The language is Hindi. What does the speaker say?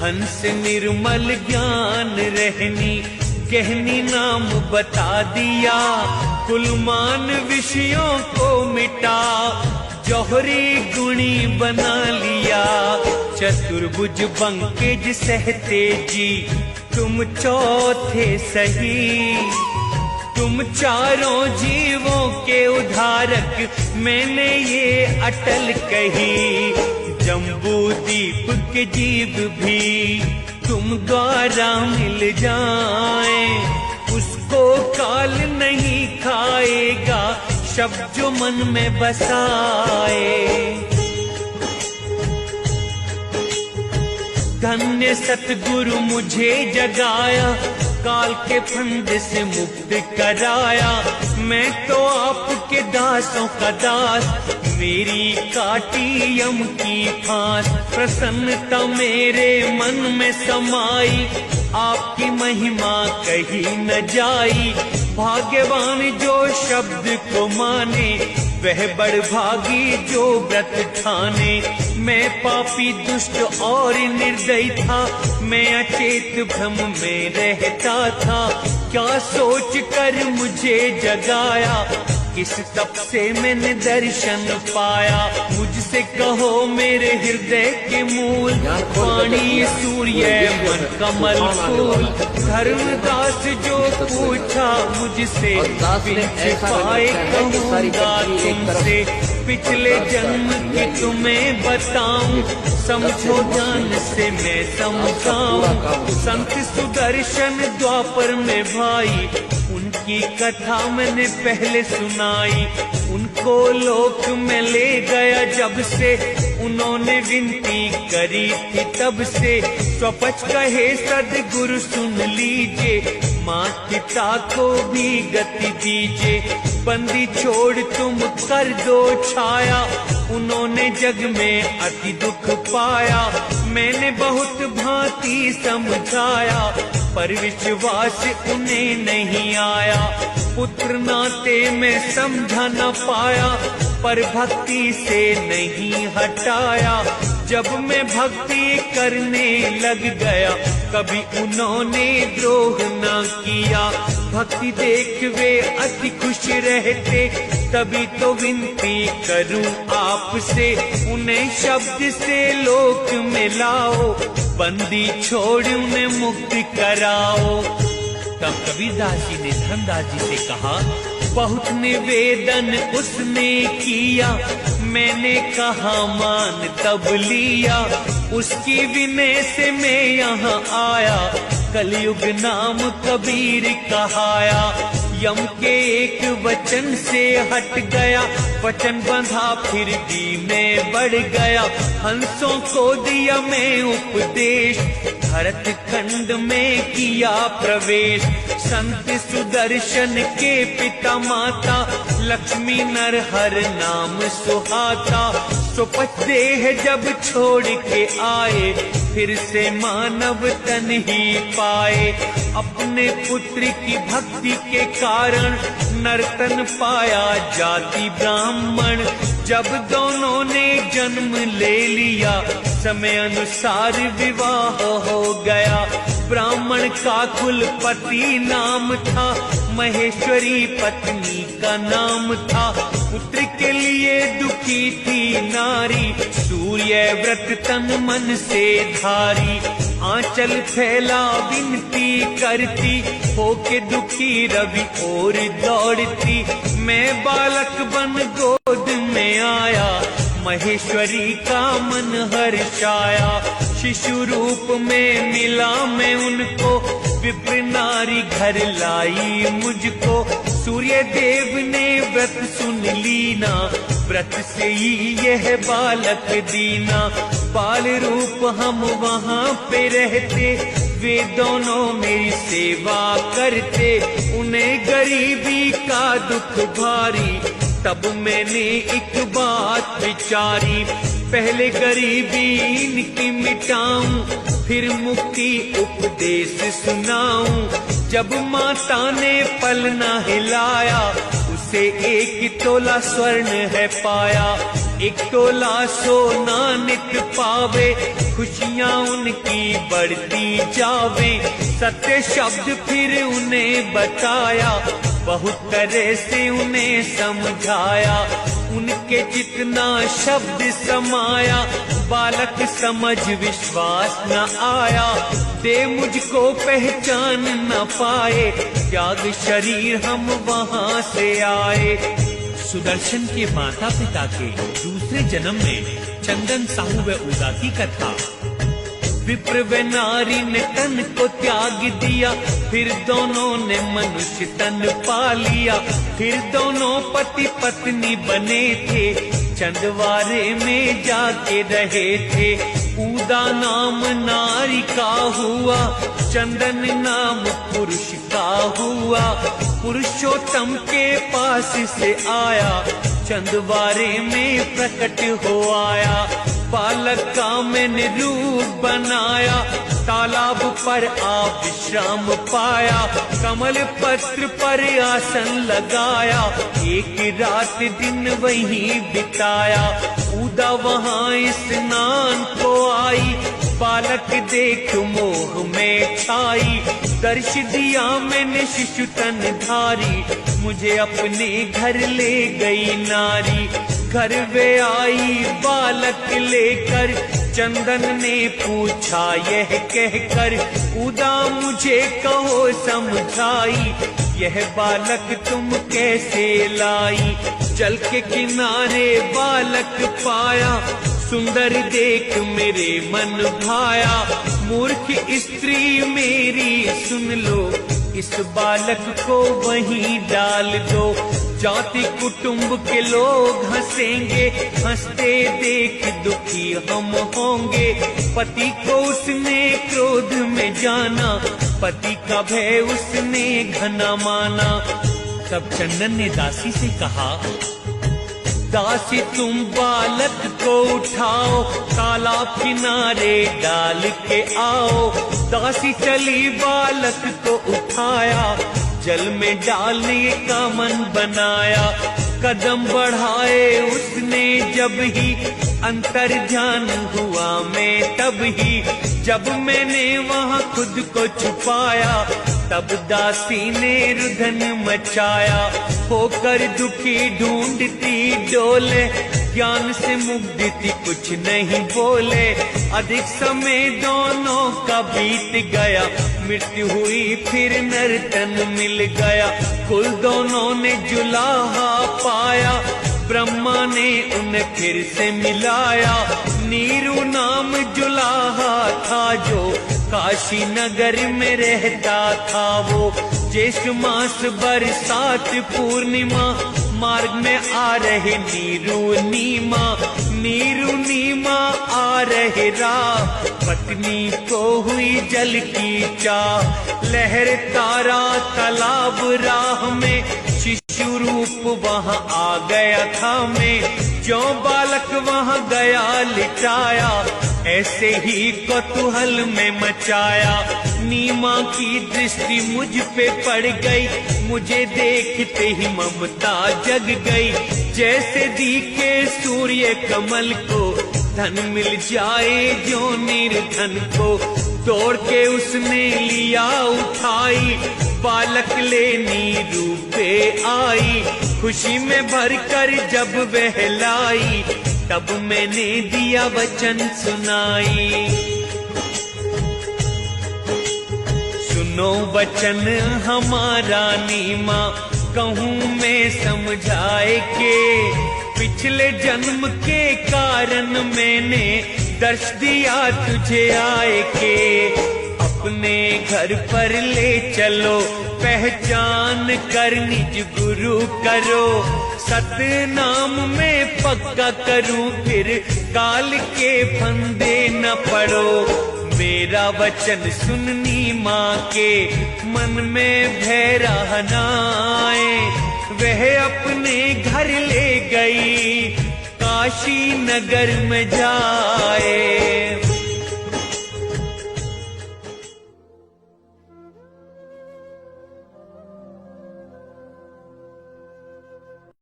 हंस निर्मल ज्ञान रहनी, कहनी नाम बता दिया, कुलमान विषयों को मिटा, जौहरी गुणी बना लिया। चतुर्भुज बंकेज सहते जी, तुम चौथे सही, तुम चारों जीवों के उद्धारक, मैंने ये अटल कही। जम्बू दीप के जीव भी तुम द्वारा मिल जाए, उसको काल नहीं खाएगा, शब्द जो मन में बसाए। धन्य सतगुरु मुझे जगाया, काल के फंदे से मुक्त कराया। मैं तो आपके दासों का दास, मेरी काटी यम की फांस। प्रसन्नता मेरे मन में समाई, आपकी महिमा कही न जाई। भाग्यवान जो शब्द को माने, वह बड़ भागी जो व्रत ठाने। मैं पापी दुष्ट और निर्दयी था, मैं अचेत भ्रम में रहता था। क्या सोच कर मुझे जगाया, किस तप से मैंने दर्शन पाया। मुझसे कहो मेरे हृदय के मूल, पानी सूर्य मन कमल फूल। धर्मदास जो पूछा मुझसे, बिन पाए कहूँगा तुमसे। पिछले जन्म की तुम्हें बताऊं, समझो ध्यान से मैं समझाऊं। संत सुदर्शन द्वापर में भाई, उनकी कथा मैंने पहले सुनाई। उनको लोक में ले गया जब से, उन्होंने विनती करी थी तब से। स्वपच कहे सद्गुरु सुन लीजिए, माँ पिता को भी गति दीजिए। बंदी छोड़ तुम कर दो छाया, उन्होंने जग में अति दुख पाया। मैंने बहुत भांति समझाया, पर विश्वास उन्हें नहीं आया। पुत्र नाते में समझा न पाया, पर भक्ति से नहीं हटाया। जब मैं भक्ति करने लग गया, कभी उन्होंने द्रोह न किया। भक्ति देख वे अति खुश रहते, तभी तो विनती करूं आपसे। उन्हें शब्द से लोक में लाओ, बंदी छोड़ उन्हें मुक्त कराओ। तब कबीरदास जी ने धनदास जी से कहा, बहुत निवेदन उसने किया, मैंने कहा मान तब लिया। उसकी विनय से मैं यहाँ आया, कलयुग नाम कबीर कहाया। यम के एक वचन से हट गया, वचन बंधा फिर भी मैं बढ़ गया। हंसों को दिया मैं उपदेश, भरत खंड में किया प्रवेश। संत सुदर्शन के पिता माता, लक्ष्मी नरहर नाम सुहाता। सुपथ देह जब छोड़ के आए, फिर से मानव तन ही पाए। अपने पुत्र की भक्ति के कारण, नर्तन पाया जाति ब्राह्मण। जब दोनों ने जन्म ले लिया, समय अनुसार विवाह हो गया। ब्राह्मण का कुलपति नाम था, महेश्वरी पत्नी का नाम था। पुत्र के लिए दुखी थी नारी, सूर्य व्रत तन मन से धारी। आंचल फैला विनती करती, होके दुखी रवि और दौड़ती। मैं बालक बन गोद में आया, महेश्वरी का मन हर्षाया। शिशु रूप में मिला मैं उनको, विप्र नारी घर लाई मुझको। सूर्य देव ने व्रत सुन लीना, व्रत से ही यह बालक दीना। बाल रूप हम वहाँ पे रहते, वे दोनों मेरी सेवा करते। उन्हें गरीबी का दुख भारी, तब मैंने एक बात विचारी। पहले गरीबी इनकी मिटाऊं, फिर मुक्ति उपदेश सुनाऊं। जब माता ने पलना हिलाया, उसे 1 तोला स्वर्ण है पाया। एक तोला सोना नित पावे, खुशियां उनकी बढ़ती जावे। सत्य शब्द फिर उन्हें बताया, बहुत तरह से उन्हें समझाया। उनके जितना शब्द समाया, बालक समझ विश्वास न आया। दे मुझको पहचान न पाए, त्याग शरीर हम वहां से आए। सुदर्शन के माता पिता के दूसरे जन्म में चंदन साहू व उदा की कथा। विप्र व नारी ने तन को त्याग दिया, फिर दोनों ने मनुष्य तन पा लिया। फिर दोनों पति पत्नी बने थे, चंदवारे में जाके रहे थे। उदा नाम नारी का हुआ, चंदन नाम पुरुष का हुआ। पुरुषोत्तम के पास से आया, चंदवारे में प्रकट हो आया। बालक का मैंने रूप बनाया, तालाब पर आ विश्राम पाया। कमल पत्र पर आसन लगाया, एक रात दिन वहीं बिताया। उदा वहां स्नान को आई, बालक देख मोह में छाई। दर्श दिया मैंने शिशु तन धारी, मुझे अपने घर ले गई नारी। घर वे आई बालक लेकर, चंदन ने पूछा यह कहकर। उदा मुझे कहो समझाई, यह बालक तुम कैसे लाई। जल के किनारे बालक पाया, सुंदर देख मेरे मन भाया। मूर्ख स्त्री मेरी सुन लो, इस बालक को वहीं डाल दो। जाति कुटुंब के लोग हंसेंगे, हंसते देख दुखी हम होंगे। पति को उसने क्रोध में जाना, पति का भय उसने घना माना। तब चंदन ने दासी से कहा, दासी तुम बालक को उठाओ, तालाब किनारे डाल के आओ। दासी चली बालक को उठाया, जल में डालने का मन बनाया। कदम बढ़ाए उसने जब ही, अंतर ध्यान हुआ मैं तब ही। जब मैंने वहां खुद को छुपाया, तब दासी ने रुदन मचाया। होकर दुखी ढूंढती डोले, ज्ञान से मुग्ध थी कुछ नहीं बोले। अधिक समय दोनों का बीत गया, मृत्यु हुई फिर नर्तन मिल गया। कुल दोनों ने जुलाहा पाया, ब्रह्मा ने उन्हें फिर से मिलाया। नीरू नाम जुलाहा था जो, काशी नगर में रहता था वो। ज्येष्ठ मास बरसात पूर्णिमा, मार्ग में आ रहे नीरू नीमा। नीरू नीमा आ रहे राह, पत्नी को हुई जल की चाह। लहर तारा तालाब राह में, शिशु रूप वहां आ गया था मैं। जो बालक वहां गया लिटाया, ऐसे ही कौतूहल में मचाया। नीमा की दृष्टि मुझ पे पड़ गई, मुझे देखते ही ममता जग गई। जैसे दिखे सूर्य कमल को, धन मिल जाए जो निर्धन को। दौड़ के उसने लिया उठाई, बालक ले नीरू पे आई। खुशी में भरकर जब बहलाई, तब मैंने दिया वचन सुनाई। सुनो वचन हमारा नीमा, कहूँ मैं समझाए के। पिछले जन्म के कारण मैंने दर्श दिया तुझे आए के। अपने घर पर ले चलो, पहचान कर निज गुरु करो। सतनाम में पक्का करूं, फिर काल के फंदे न पड़ो। मेरा वचन सुननी माँ के, मन में भय न आए। वह अपने घर ले गई, काशी नगर में जाए।